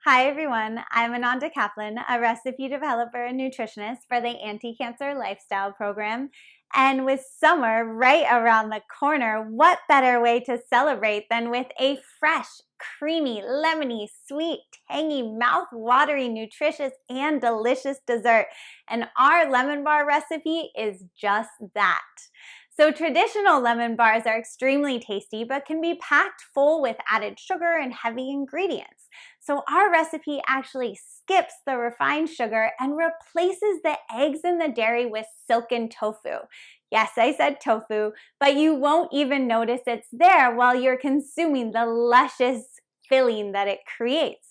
Hi everyone, I'm Ananda Kaplan, a recipe developer and nutritionist for the Anti-Cancer Lifestyle Program. And with summer right around the corner, what better way to celebrate than with a fresh, creamy, lemony, sweet, tangy, mouth-watering, nutritious, and delicious dessert. And our lemon bar recipe is just that. So traditional lemon bars are extremely tasty, but can be packed full with added sugar and heavy ingredients. So our recipe actually skips the refined sugar and replaces the eggs and the dairy with silken tofu. Yes, I said tofu, but you won't even notice it's there while you're consuming the luscious filling that it creates.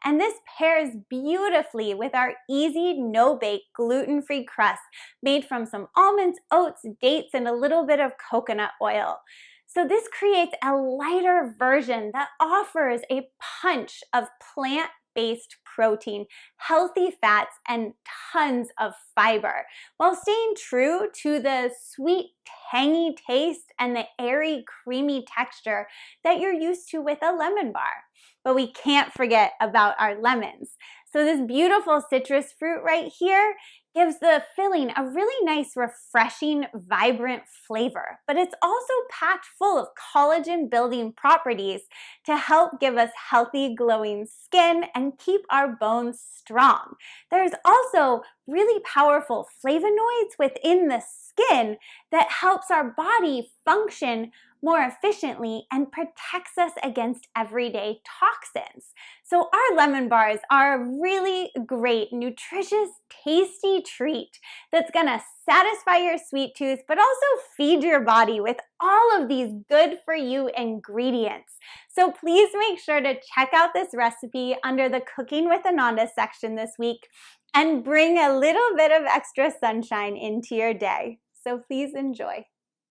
And this pairs beautifully with our easy, no-bake, gluten-free crust made from some almonds, oats, dates, and a little bit of coconut oil. So this creates a lighter version that offers a punch of plant-based protein, healthy fats, and tons of fiber, while staying true to the sweet, tangy taste and the airy, creamy texture that you're used to with a lemon bar. But we can't forget about our lemons. So this beautiful citrus fruit right here gives the filling a really nice, refreshing, vibrant flavor. But it's also packed full of collagen-building properties to help give us healthy, glowing skin and keep our bones strong. There's also really powerful flavonoids within the skin that helps our body function more efficiently and protects us against everyday toxins. So our lemon bars are a really great, nutritious, tasty treat that's gonna satisfy your sweet tooth, but also feed your body with all of these good for you ingredients. So please make sure to check out this recipe under the Cooking with Ananda section this week and bring a little bit of extra sunshine into your day. So please enjoy.